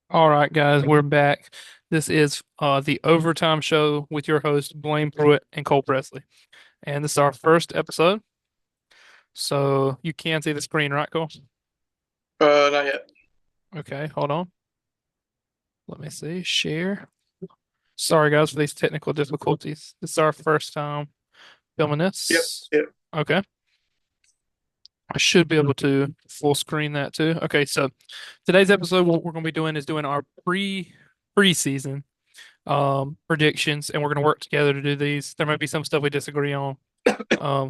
All right, guys, we're back. This is the Overtime Show with your host, Blaine Pruett and Cole Pressley. And this is our first episode. So you can see the screen, right, Cole? Not yet. Okay, hold on. Let me see. Share. Sorry, guys, for these technical difficulties. This is our first time filming Yep, this. yep. Okay. I should be able to full screen that too. Okay, so today's episode, what we're going to be doing is doing our preseason predictions, and we're going to work together to do these. There might be some stuff we disagree on.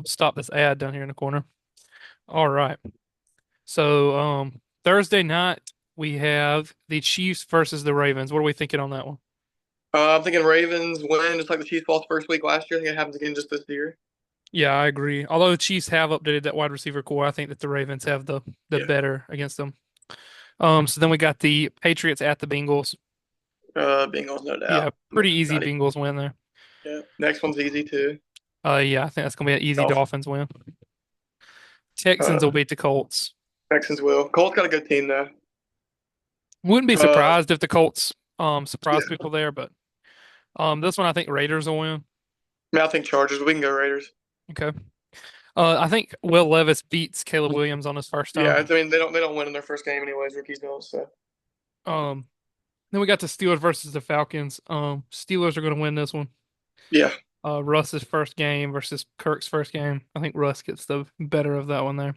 Stop this ad down here in the corner. All right. So, Thursday night we have the Chiefs versus the Ravens. What are we thinking on that one? I'm thinking Ravens win just like the Chiefs lost first week last year. I think it happens again just this year. Yeah, I agree. Although the Chiefs have updated that wide receiver core, I think that the Ravens have the Yeah. better against them. So then we got the Patriots at the Bengals. Bengals, no Yeah, doubt. pretty easy Not even, Bengals win there. yeah. Next one's easy too. Yeah, I think that's gonna be an easy Dolphins. Dolphins win. Texans will Uh, beat the Colts. Texans will. Colts got a good team though. Wouldn't be Uh, surprised if the Colts yeah. surprise people there, but this one I think Raiders will win. I mean, I think Chargers. We can go Raiders. Okay. I think Will Levis beats Caleb Williams on his first Yeah. time. I mean, they don't win in their first game anyways. Rookies don't. So Um, then we got the Steelers versus the Falcons. Steelers are going to win this one. yeah. Russ's first game versus Kirk's first game. I think Russ gets the better of that one there.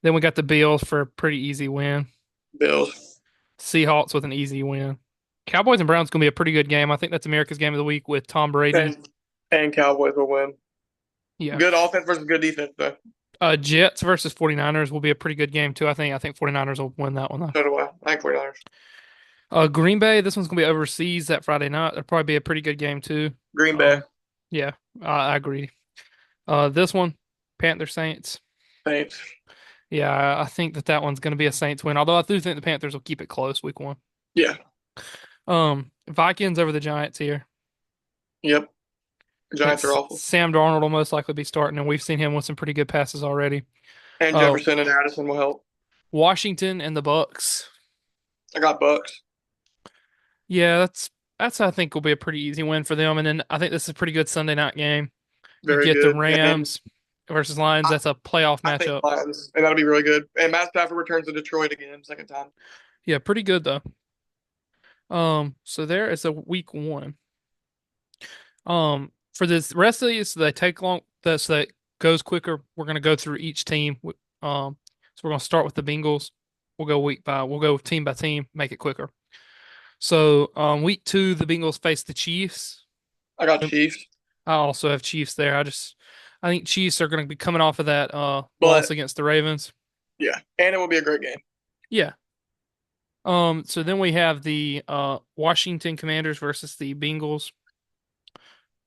Then we got the Bills for a pretty easy win. Bills Seahawks with an easy win. Cowboys and Browns going to be a pretty good game. I think that's America's game of the week with Tom Brady. and Cowboys will win. Yeah. Good offense versus good defense though. Jets versus 49ers will be a pretty good game too. I think 49ers will win that one though. So do I. I think 49ers. Green Bay, this one's gonna be overseas that Friday night. It'll probably be a pretty good game too. Green Bay. Um, yeah, I agree. This one, Panthers Saints. Saints. Yeah, I think that one's gonna be a Saints win. Although I do think the Panthers will keep it close week one. Yeah. Vikings over the Giants here. Yep. I think Giants are awful. Sam Darnold will most likely be starting, and we've seen him with some pretty good passes already. And Uh, Jefferson and Addison will help. Washington and the Bucks. I got Bucks. Yeah, that's I think will be a pretty easy win for them. And then I think this is a pretty good Sunday night game. You Very get the good. And Rams versus Lions. I, That's a playoff I think matchup. Lions, and that'll be really good. And Matt Stafford returns to Detroit again, second time. Yeah, pretty good though. So there is a week one. For this rest of these, so they take long. So that goes quicker. We're gonna go through each team. So we're gonna start with the Bengals. We'll go team by team, make it quicker. So, week two, the Bengals face the Chiefs. I got Chiefs. I also have Chiefs there. I think Chiefs are going to be coming off of that loss But against the Ravens. yeah, and it will be a great game. Yeah. So then we have the Washington Commanders versus the Bengals.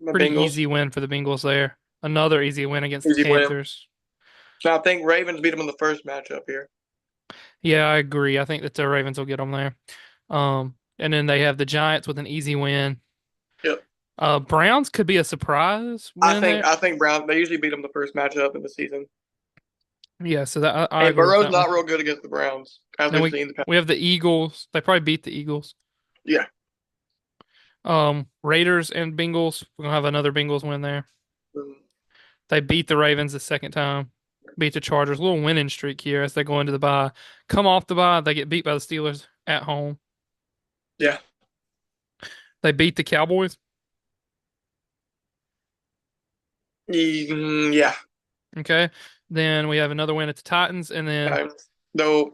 My Pretty Bengals. easy win for the Bengals there. Another easy win against the Easy win. Panthers. So I think Ravens beat them in the first matchup here. Yeah, I agree. I think that the Ravens will get them there. And then they have the Giants with an easy win. Yep. Browns could be a surprise I win think there. I think Brown they usually beat them the first matchup in the season. Yeah, so that I And agree with Burrow's that one. not real good against the Browns, as Then we've we seen the past. we have the Eagles. They probably beat the Eagles. Yeah. Raiders and Bengals. We're gonna have another Bengals win there. Mm, They beat the Ravens the second time. Beat the Chargers. A little winning streak here as they go into the bye. Come off the bye, they get beat by the Steelers at home. yeah. They beat the Cowboys. Yeah. Okay. Then we have another win at the Titans, and then Though,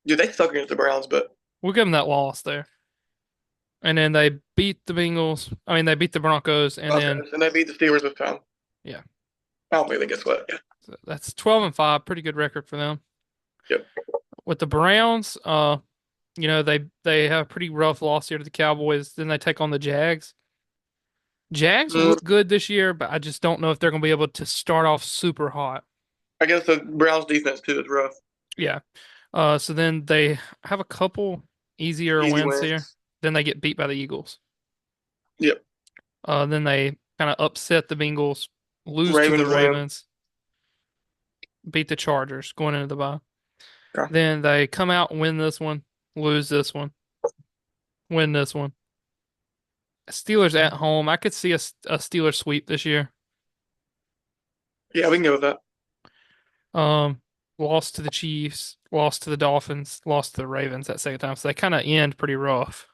dude, they suck against the Browns, but we'll give them that loss there. And then they beat the Bengals. I mean, they beat the Broncos, and okay. then And they beat the Steelers this time. yeah, I don't think they get swept. Yeah. so that's 12-5. Pretty good record for them. Yep. With the Browns, they have a pretty rough loss here to the Cowboys. Then they take on the Jags. Jags Mm, look good this year, but I just don't know if they're going to be able to start off super hot. I guess the Browns defense too is rough. Yeah. So then they have a couple easier Easy wins here. wins. Then they get beat by the Eagles. Yep. Then they kind of upset the Bengals, lose to the Ravens win. Ravens, beat the Chargers going into the bye. Okay. Then they come out and win this one, lose this one. win this one. Steelers at home. I could see a Steelers sweep this year. Yeah, we can go with that. Um, Lost to the Chiefs, lost to the Dolphins, lost to the Ravens that second time. So they kind of end pretty rough.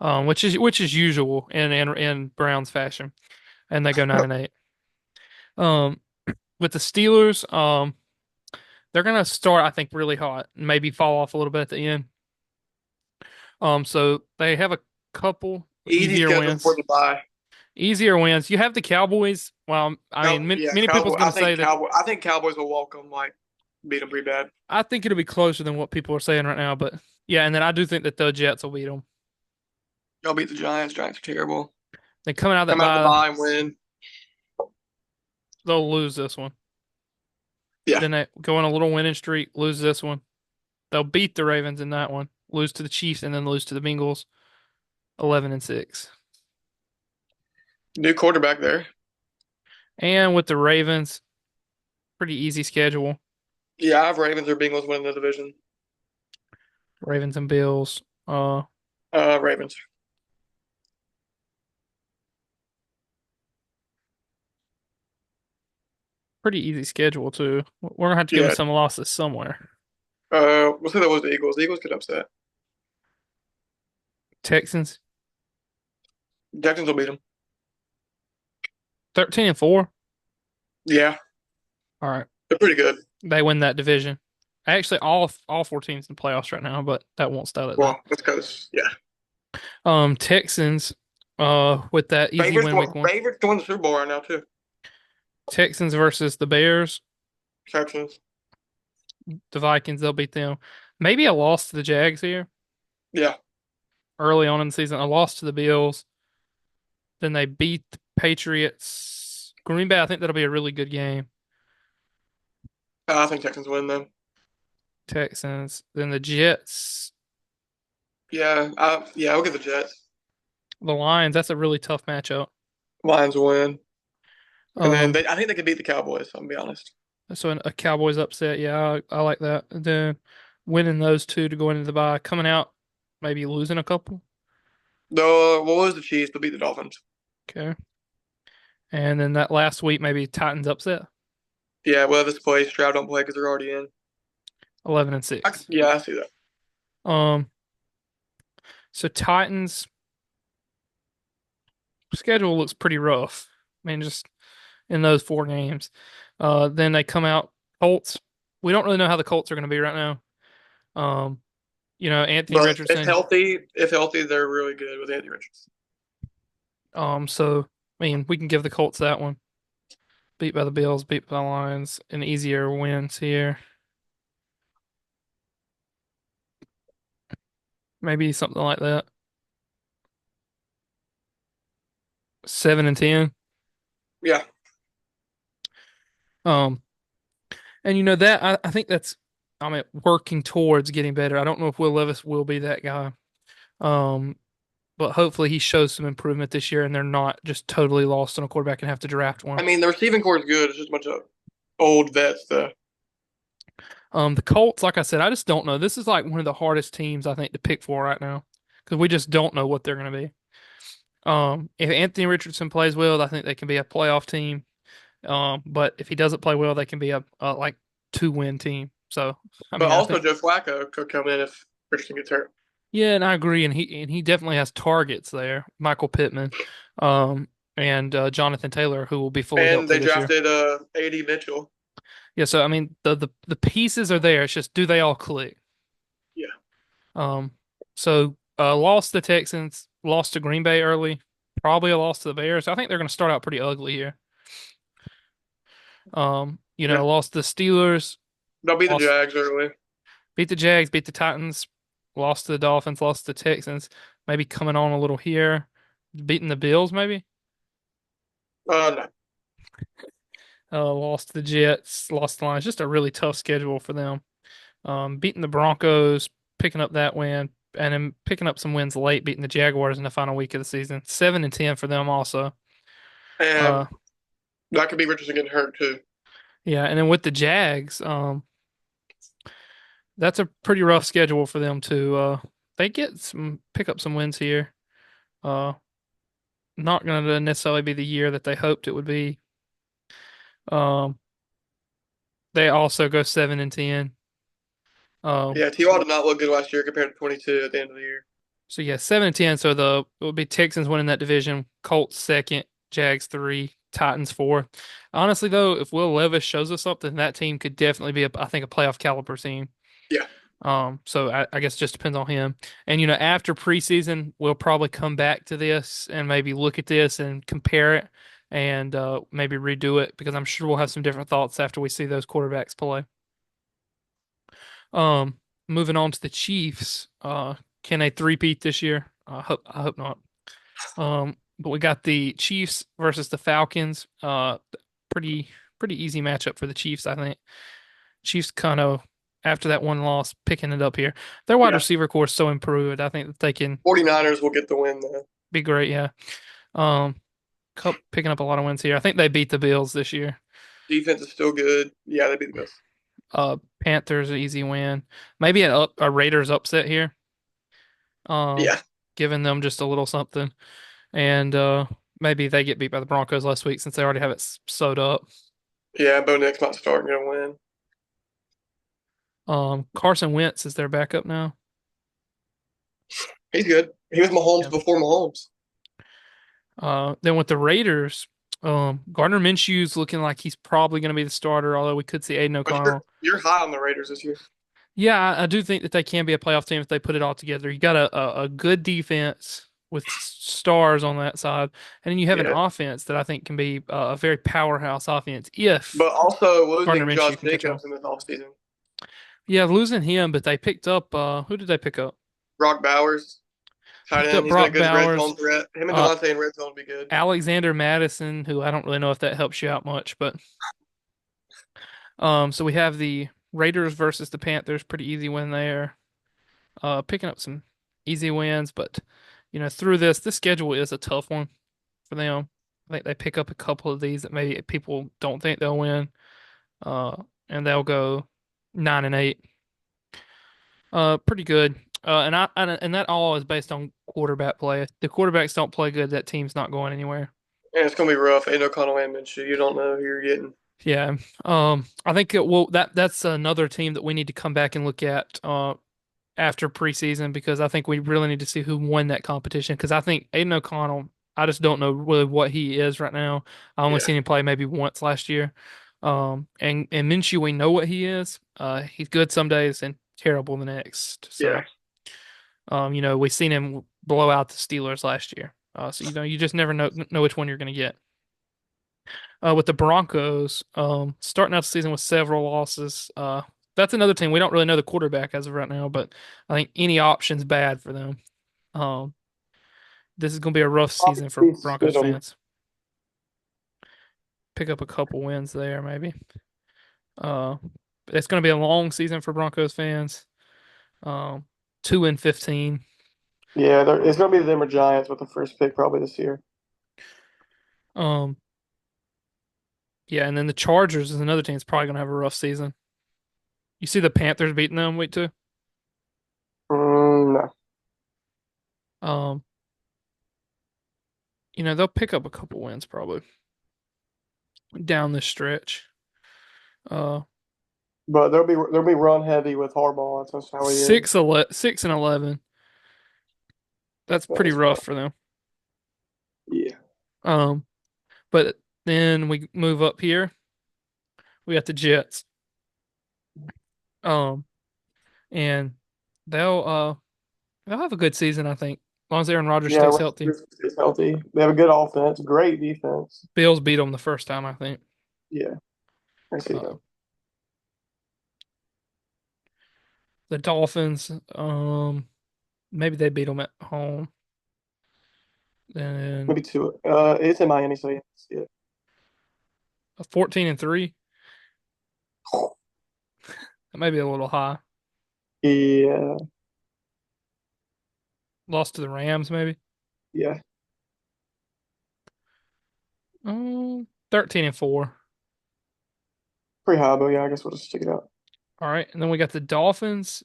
Which is usual in Browns fashion, and they go 9-8. Um, with the Steelers, they're gonna start, I think, really hot, and maybe fall off a little bit at the end. So they have a couple Easy easier schedule before wins. the bye. Easier wins. You have the Cowboys. Well, I mean, Yeah, many people's Cowboy. gonna say that. I think Cowboys will walk them like beat them pretty bad. I think it'll be closer than what people are saying right now, but yeah, and then I do think that the Jets will beat them. Y'all beat the Giants. Giants are terrible. Then coming out of that Come out the bye, bye and win. they'll lose this one. Yeah, Then they go on a little winning streak, lose this one. They'll beat the Ravens in that one, lose to the Chiefs, and then lose to the Bengals, 11-6. new quarterback there. And with the Ravens, pretty easy schedule. Yeah, I have Ravens or Bengals winning the division. Ravens and Bills. Ravens. Pretty easy schedule too. We're gonna have to give them Yeah. some losses somewhere. We'll say that was the Eagles. The Eagles could upset. Texans, Texans will beat them. 13-4. Yeah, All right, they're pretty good. they win that division. Actually, all four teams in the playoffs right now, but that won't start at that. Well, that's because yeah, Texans, with that easy win week one. Favorites to win the Super Bowl right now too. Texans versus the Bears. Texans. The Vikings, they'll beat them. Maybe a loss to the Jags here Yeah, early on in the season. A loss to the Bills. Then they beat the Patriots. Green Bay, I think that'll be a really good game. I think Texans win them. Texans. Then the Jets. Yeah, I'll get the Jets. The Lions, that's a really tough matchup. Lions win, and then Um, I think they could beat the Cowboys. I'm gonna be honest. so a Cowboys upset, yeah, I like that. And then winning those two to go into the bye, coming out, maybe losing a couple. Though, what was the Chiefs? They'll beat the Dolphins. Okay. And then that last week, maybe Titans upset, Yeah, well, this play Stroud don't play because they're already in. 11-6. Yeah, I see that. Um, so Titans schedule looks pretty rough. I mean, just in those four games. Then they come out Colts. We don't really know how the Colts are going to be right now. Um, Anthony But Richardson. if healthy, they're really good with Anthony Richardson. So I mean, we can give the Colts that one. Beat by the Bills, beat by the Lions, and easier wins here. Maybe something like that. 7-10. Yeah, Um, and that I think that's I mean working towards getting better. I don't know if Will Levis will be that guy. Um, but hopefully he shows some improvement this year and they're not just totally lost on a quarterback and have to draft I one. mean the receiving core is good. It's just a bunch of old vets. The Colts, like I said, I just don't know. This is like one of the hardest teams I think to pick for right now because we just don't know what they're going to be. If Anthony Richardson plays well, I think they can be a playoff team. But if he doesn't play well, they can be a like 2-win team. So, I But mean, I also think Joe Flacco could come in if Richardson gets hurt. yeah, and I agree, and he definitely has targets there. Michael Pittman, and Jonathan Taylor, who will be fully And healthy they this year. drafted A.D. Mitchell. Yeah, so I mean the pieces are there. It's just do they all click? Yeah. Um, so lost to the Texans, lost to Green Bay early, probably a loss to the Bears. I think they're going to start out pretty ugly here. Yeah. Lost to the Steelers, They'll beat the lost Jags early. beat the Jags, beat the Titans, lost to the Dolphins, lost to the Texans. Maybe coming on a little here, beating the Bills, maybe. No. Lost to the Jets, lost the Lions. Just a really tough schedule for them. Beating the Broncos, picking up that win, and then picking up some wins late, beating the Jaguars in the final week of the season. 7-10 for them also. And Uh, that could be Richardson getting hurt too. yeah, and then with the Jags, that's a pretty rough schedule for them too. they get some pick up some wins here. Uh, not going to necessarily be the year that they hoped it would be. Um, they also go 7-10. Um, Yeah, T.Y. did not look good last year compared to 22 at the end of the year. so yeah, 7-10. So it would be Texans winning that division, Colts second, Jags three, Titans four. Honestly, though, if Will Levis shows us something, that team could definitely be I think a playoff caliber team. Yeah, So I guess it just depends on him. And after preseason, we'll probably come back to this and maybe look at this and compare it and maybe redo it because I'm sure we'll have some different thoughts after we see those quarterbacks play. Um, moving on to the Chiefs. Can they three-peat this year? I hope not. But we got the Chiefs versus the Falcons. Pretty pretty easy matchup for the Chiefs, I think. Chiefs kind of after that one loss picking it up here. Their wide yeah. receiver core is so improved. I think that they can 49ers will get the win though. be great. Yeah. Um, Cup picking up a lot of wins here. I think they beat the Bills this year. Defense is still good. Yeah, they beat the Bills. Panthers an easy win. Maybe a Raiders upset here. Um, Yeah, Giving them just a little something, and maybe they get beat by the Broncos last week since they already have it sewed up. yeah. Bo Nix might start and get a win. Carson Wentz is their backup now. He's good. He was Mahomes Yeah. before Mahomes. Then with the Raiders, Gardner Minshew's looking like he's probably going to be the starter, although we could see Aiden But you're O'Connell. you're high on the Raiders this year. Yeah, I do think that they can be a playoff team if they put it all together. You got a good defense with stars on that side, and then you have an Yeah, offense that I think can be a very powerhouse offense if but also Gardner losing Josh Minshew can catch on. Jacobs in this offseason. Yeah, losing him, but they picked up who did they pick up? Brock Bowers, tight Picked end. up He's been a Brock good red zone Bowers, threat. Him and uh, Devontae in red zone would be good. Alexander Madison, who I don't really know if that helps you out much, but so we have the Raiders versus the Panthers, pretty easy win there. Picking up some easy wins, but through this schedule is a tough one for them. I think they pick up a couple of these that maybe people don't think they'll win. And they'll go 9-8. Pretty good. And that all is based on quarterback play. If the quarterbacks don't play good, that team's not going anywhere. And it's gonna be rough. Ain't no O'Connell and Minshew. You don't know who you're getting. Yeah. I think that's another team that we need to come back and look at after preseason because I think we really need to see who won that competition because I think Aiden O'Connell, I just don't know really what he is right now. I only Yeah, seen him play maybe once last year. And Minshew, we know what he is. He's good some days and terrible the next. yeah. So, we seen him blow out the Steelers last year. So you just never know which one you're gonna get. With the Broncos, starting out the season with several losses. That's another team we don't really know the quarterback as of right now, but I think any option's bad for them. Um, this is going to be a rough season for Probably Broncos sit 'em. fans. Pick up a couple wins there, maybe. Uh, it's going to be a long season for Broncos fans. Um, 2-15. Yeah, it's gonna be them or Giants with the first pick probably this year. Um, yeah, and then the Chargers is another team that's probably going to have a rough season. You see the Panthers beating them week two. No, Um, they'll pick up a couple wins probably down this stretch. Uh, but they'll be run heavy with Harbaugh. That's how he is. 6-11. That's pretty That's rough rough. for them. Yeah, Um, but then we move up here. We got the Jets. Um, and they'll uh they'll have a good season, I think, as long as Aaron Rodgers yeah. stays healthy. Rodgers is healthy. They have a good offense, great defense. Bills beat them the first time, I think. Yeah, I see Uh, that. the Dolphins, maybe they beat them at home. Then Maybe two. It's in Miami, so yeah. 14-3. That may be a little high. Yeah, Lost to the Rams, maybe. yeah. 13-4. Pretty high, but yeah, I guess we'll just stick it out. All right, and then we got the Dolphins.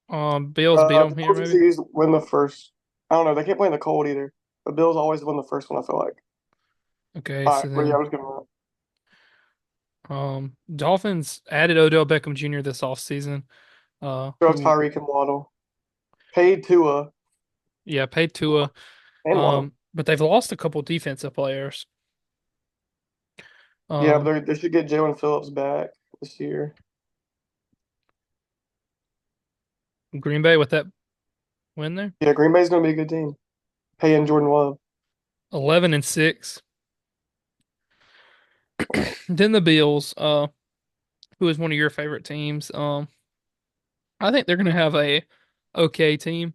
Bills beat them here Bills maybe. usually win the first. I don't know. They can't play in the cold either. The Bills always win the first one, I feel like. Okay, All so right, but yeah, I then was giving that. Dolphins added Odell Beckham Jr. this offseason. So Who Tyreek and Waddle. Paid Tua yeah, paid Tua. and Waddle. But they've lost a couple defensive players. Yeah, Um, but they should get Jalen Phillips back this year. Green Bay with that win there, Yeah, Green Bay's gonna be a good team. Paying Jordan Love. 11-6. Then the Bills, who is one of your favorite teams. I think they're gonna have a okay team.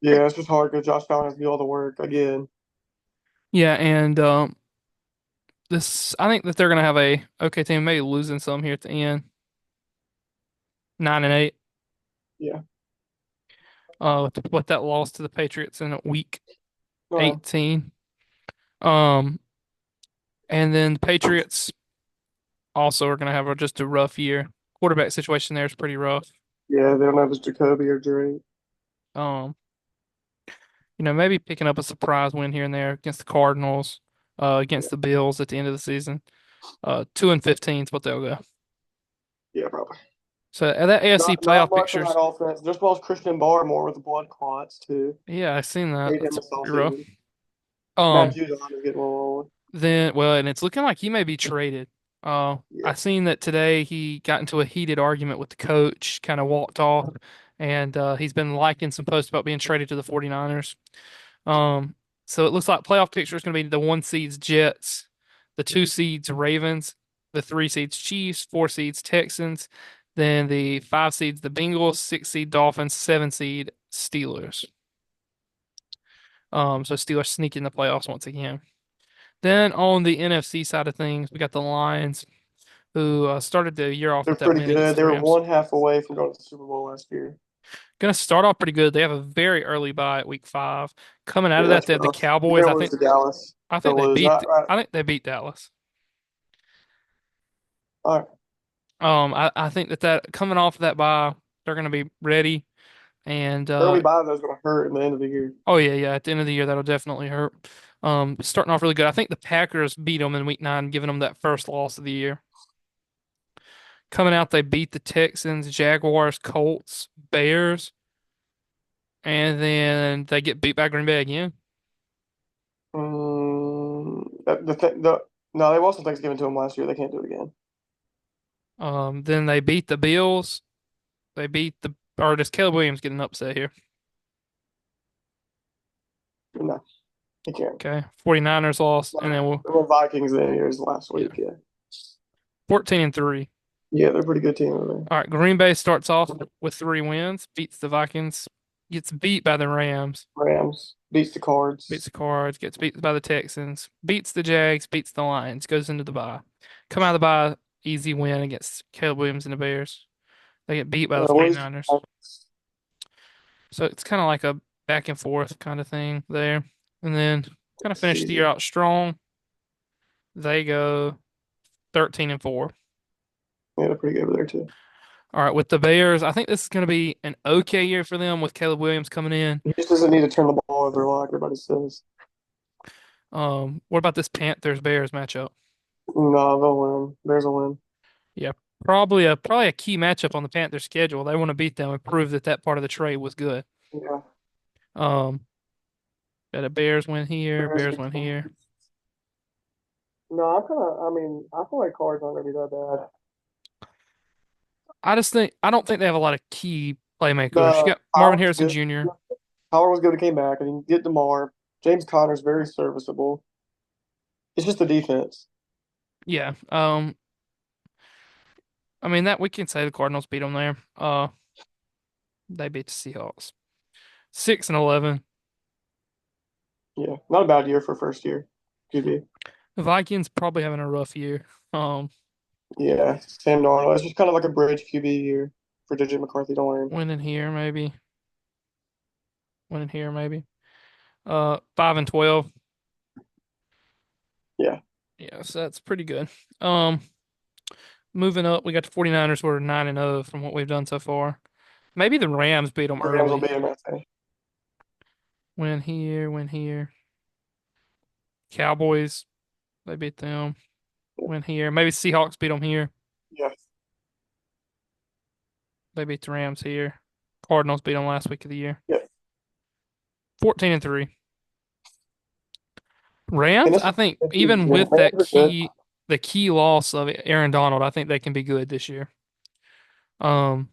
Yeah, it's just hard because Josh Allen has to do all the work again. Yeah, and this I think that they're gonna have a okay team, maybe losing some here at the end. 9-8. Yeah. With that loss to the Patriots in week Uh, 18. Um, and then the Patriots also are gonna have just a rough year. Quarterback situation there is pretty rough. yeah, they don't have his Jacoby or Drake. Um, maybe picking up a surprise win here and there against the Cardinals, Yeah, against the Bills at the end of the season. 2-15 is what they'll go. yeah, probably. So that AFC Not playoff much on that pictures, offense. Just well as Christian Barmore with the blood clots too. yeah, I've seen that. Hate him That's this pretty rough. offseason. Matt Um, Judon is getting a little old. and it's looking like he may be traded. Yeah. I seen that today he got into a heated argument with the coach, kind of walked off, and he's been liking some posts about being traded to the 49ers. Um, so it looks like playoff picture is going to be the one seeds Jets, the two seeds Ravens, the three seeds Chiefs, four seeds Texans, then the five seeds the Bengals, six seed Dolphins, seven seed Steelers. So Steelers sneak in the playoffs once again. Then on the NFC side of things, we got the Lions, who started the year off They're with that pretty win against good. the They were Rams. one half away from going to the Super Bowl last year. Going to start off pretty good. They have a very early bye at week 5. Coming out Yeah, of that, that's they have the rough. They're Cowboys. gonna lose to Dallas. I think They'll they lose. beat All I think they beat Dallas. right. I think that coming off of that bye, they're going to be ready. And Early bye though is gonna hurt in the end of the year. oh yeah, at the end of the year that'll definitely hurt. Starting off really good. I think the Packers beat them in week 9, giving them that first loss of the year. Coming out, they beat the Texans, Jaguars, Colts, Bears, and then they get beat by Green Bay again. No, they lost on Thanksgiving to them last year. They can't do it again. Then they beat the Bills. They beat the or does Caleb Williams get an upset here? No, they can't. Okay. 49ers lost, and then we'll The Vikings then years last yeah. week. Yeah, 14-3. yeah, they're a pretty good team over there. All right, Green Bay starts off with 3 wins, beats the Vikings, gets beat by the Rams, Rams beats the beats Cards. the Cards, gets beat by the Texans, beats the Jags, beats the Lions, goes into the bye. Come out of the bye, easy win against Caleb Williams and the Bears. They get beat by the What is 49ers. So it's kind of like a back and forth kind of thing there. And then kind of finish the year season? out strong. They go 13-4. Yeah, they're pretty good over there too. All right, with the Bears, I think this is going to be an okay year for them with Caleb Williams coming in. He just doesn't need to turn the ball over like everybody says. What about this Panthers Bears matchup? No, they'll win. There's a win. Yeah, probably a key matchup on the Panthers schedule. They want to beat them and prove that that part of the trade was good. Yeah, Um, got a Bears win here, Bears Bears good win team. here. No, I'm kind of. I mean, I feel like Cards aren't gonna be that bad. I don't think they have a lot of key playmakers. You The got Marvin Howard's Harrison good. Jr. Howard was good. Came back, and you get Demar. James Conner's very serviceable. It's just the defense. Yeah. I mean that we can say the Cardinals beat them there. They beat the Seahawks 6-11. Yeah, not a bad year for first year QB. The Vikings probably having a rough year. Um, Yeah, Sam Darnold. It's just kind of like a bridge QB year for JJ McCarthy to learn. winning here maybe, winning here maybe. 5-12. Yeah, Yeah, so that's pretty good. Um, moving up, we got the 49ers who are 9-0 from what we've done so far. Maybe the Rams beat them The Rams will early. beat them, I think. Win here, win here. Cowboys, they beat them. Yeah. Win here. Maybe Seahawks beat them here. Yeah. They beat the Rams here. Cardinals beat them last week of the year. Yeah. 14 and 3. And Rams, this I is think the even season. with Rams that are good. the key loss of Aaron Donald, I think they can be good this year. Um,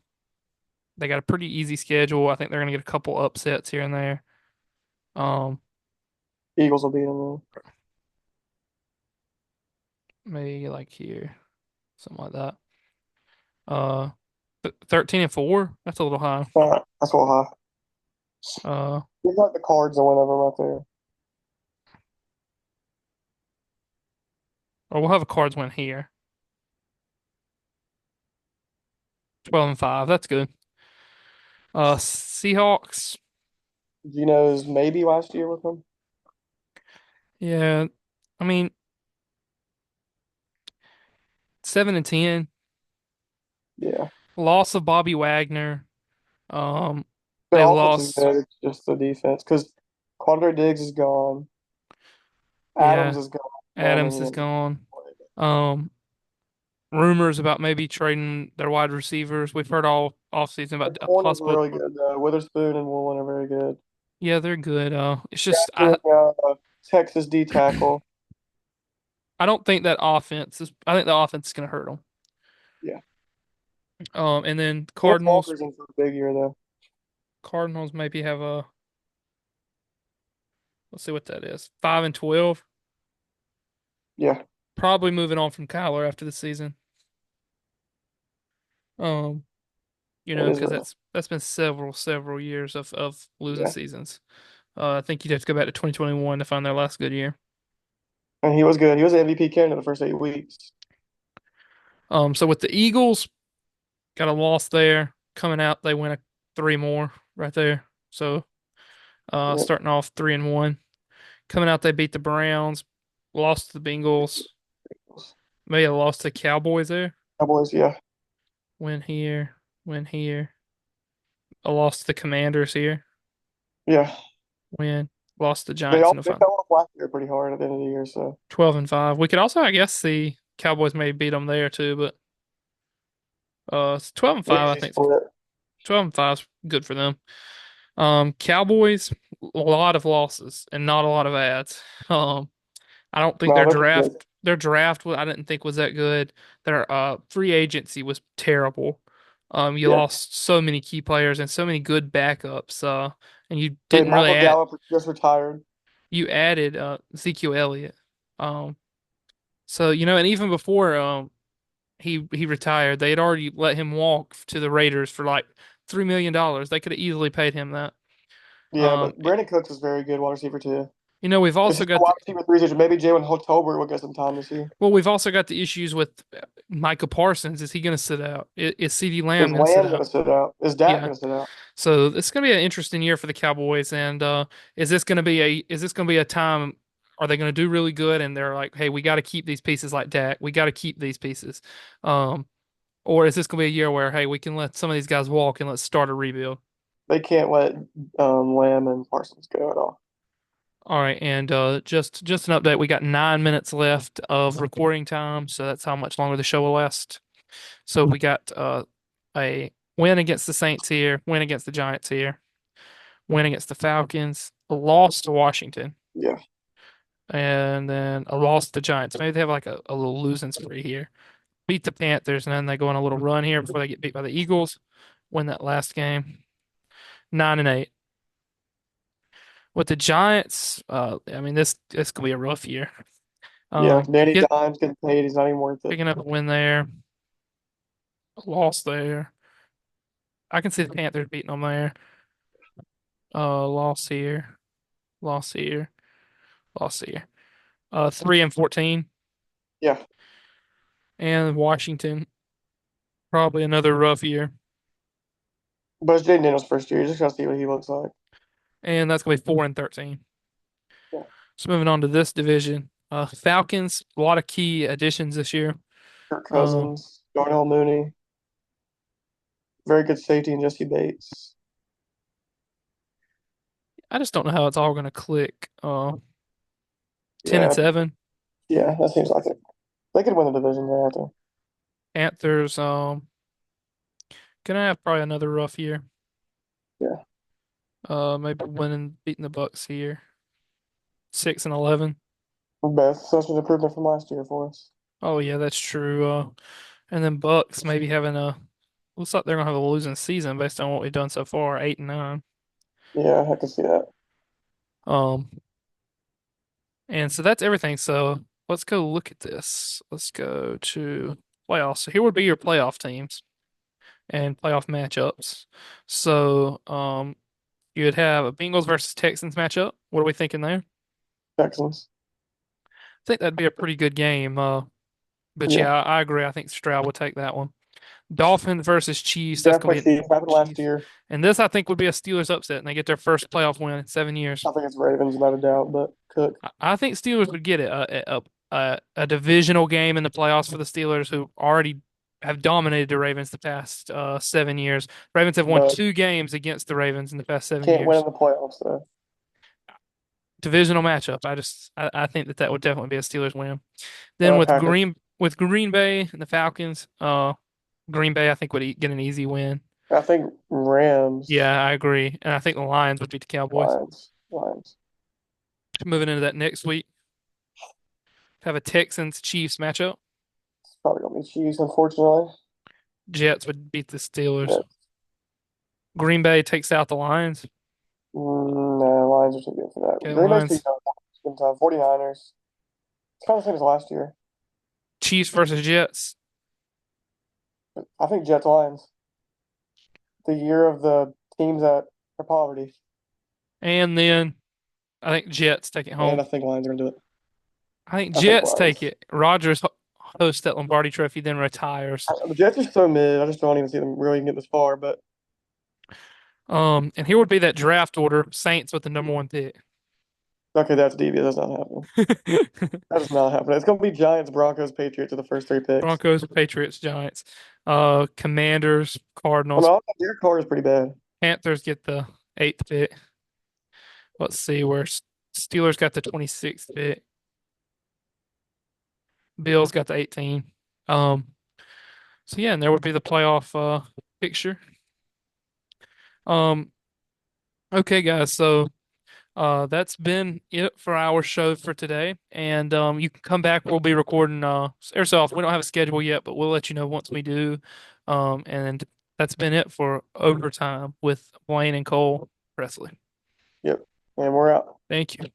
they got a pretty easy schedule. I think they're gonna get a couple upsets here and there. Um, Eagles will beat them. maybe like here, something like that. Uh, 13 and 4. That's a little high. That's what high. Uh, He's like the Cards or whatever right there. or we'll have a Cards win here. 12 and 5. That's good. Seahawks. Geno's maybe last year with them. Yeah, I mean 7 and 10. Yeah. Loss of Bobby Wagner. Um, The they offense is lost. good. It's just the defense. Because Quandre Diggs is gone. Adams Yeah, is gone. I Adams is mean, gone. Um, rumors about maybe trading their wide receivers. We've heard all offseason the about a corners are possible. really good. Witherspoon and Woolen are very good. Yeah, they're good. It's just Jackson, Texas D tackle. I don't think that offense is. I think the offense is going to hurt them. Yeah. And then Kenneth Cardinals. Walker's in for a big year though. Cardinals maybe have a. Let's see what that is. 5 and 12. Yeah, Probably moving on from Kyler after the season. Um, it is. because that's been several years of losing Yeah, seasons. I think you'd have to go back to 2021 to find their last good year. and he was good. He was an MVP candidate the first 8 weeks. So with the Eagles, got a loss there. Coming out, they win a three more right there. So Yeah. starting off 3 and 1. Coming out, they beat the Browns, lost to the Bengals, maybe a loss to the Cowboys there. Cowboys, yeah, Win here, win here. A loss to the Commanders here. yeah. Win, lost to the Giants in the They final. fell off last year pretty hard at the end of the year. So 12 and 5. We could also, I guess, see Cowboys may beat them there too, but it's 12 and 5. I easy think split. 12 and 5 is good for them. Cowboys, a lot of losses and not a lot of ads. I don't think No, they're pretty good. their draft I didn't think was that good. Their free agency was terrible. You Yeah. lost so many key players and so many good backups. And you Hey, didn't really Michael add. Gallup just retired. You added Ezekiel Elliott. Um, so and even before he retired, they had already let him walk to the Raiders for like $3 million. They could have easily paid him that. Yeah, Um, but Brandon Cooks is very good wide receiver too. we've It's also just the got wide receiver three situation. Maybe Jalen Tolbert will get some time this year. we've also got the issues with Micah Parsons. Is he going to sit out? Is CeeDee Is Lamb going to sit Lamb out? going to sit out? Is Dak Yeah. going to sit out? So it's going to be an interesting year for the Cowboys. And is this going to be a time? Are they going to do really good? And they're like, hey, we got to keep these pieces like Dak. We got to keep these pieces. Um, or is this going to be a year where hey, we can let some of these guys walk and let's start a rebuild? They can't let Lamb and Parsons go at all. All right, and just an update. We got 9 minutes left of recording time, so that's how much longer the show will last. So we got a win against the Saints here, win against the Giants here, win against the Falcons, a loss to Washington, Yeah, and then a loss to the Giants. Maybe they have like a little losing spree here. Beat the Panthers, and then they go on a little run here before they get beat by the Eagles. Win that last game, 9 and 8. With the Giants, I mean this could be a rough year. yeah. Danny Get Dimes getting paid. He's not even worth it. picking up a win there, a loss there. I can see the Panthers beating them there. Loss here, loss here, loss here. 3 and 14, Yeah, and Washington probably another rough year, but it's Jaden Daniels' first year. You just gotta see what he looks like. and that's gonna be 4 and 13. Yeah. So moving on to this division, Falcons, a lot of key additions this year. Kirk Um, Cousins, Darnell Mooney. Very good safety in Jesse Bates. I just don't know how it's all going to click. 10 and Yeah, 7. yeah, that seems like it. They could win the division. They have to. Panthers, gonna have probably another rough year. Yeah, Maybe beating the Bucks here. 6 and 11. best such an improvement from last year for us. Oh yeah, that's true. And then Bucks maybe having a looks like they're gonna have a losing season based on what we've done so far, 8 and 9. Yeah, I can see that. Um, and so that's everything. So let's go look at this. Let's go to playoffs. So here would be your playoff teams and playoff matchups. So you'd have a Bengals versus Texans matchup. What are we thinking there? Texans. I think that'd be a pretty good game. But Yeah, yeah, I agree. I think Stroud would take that one. Dolphins versus Chiefs. That's gonna definitely be see it happened last Chiefs. year. And this I think would be a Steelers upset, and they get their first playoff win in 7 years. I think it's Ravens without a doubt, but Cook. I think Steelers would get it a divisional game in the playoffs for the Steelers, who already have dominated the Ravens the past 7 years. Ravens have won But 2 games against the Ravens in the past seven can't win years. in the playoffs though. Divisional matchup. I think that would definitely be a Steelers win. Then Packers. With Green Bay and the Falcons, Green Bay I think would get an easy win. I think Rams. Yeah, I agree, and I think the Lions would beat the Cowboys. Lions. Lions. Moving into that next week, have a Texans Chiefs matchup. It's probably gonna be Chiefs, unfortunately. Jets would beat the Steelers. Yeah. Green Bay takes out the Lions. No, Lions are too good for that. Okay, Green Bay's too Lions. young. Good time. 49ers. It's kind of the same as last year. Chiefs versus Jets. I think Jets Lions. The year of the teams that are poverty. And then I think Jets take it And home. I think Lions are gonna do it. I think I think Jets Lions. take it. Rodgers hosts that Lombardi Trophy, then retires. The Jets are so mid. I just don't even see them really get this far. But And here would be that draft order: Saints with the number one pick. okay, that's devious. That's not happening. That is not happening. It's gonna be Giants, Broncos, Patriots are the first three picks. Broncos, Patriots, Giants, Commanders, Well, Cardinals, no, Derek Carr is pretty bad. Panthers get the eighth pick. Let's see where Steelers got the 26th pick. Bills got the 18. Um, so yeah, and there would be the playoff picture. Um, okay, guys, so that's been it for our show for today. And you can come back. We'll be recording every so often. We don't have a schedule yet, but we'll let you know once we do. And that's been it for overtime with Blaine and Cole Presley. Yep. And we're out. Thank you.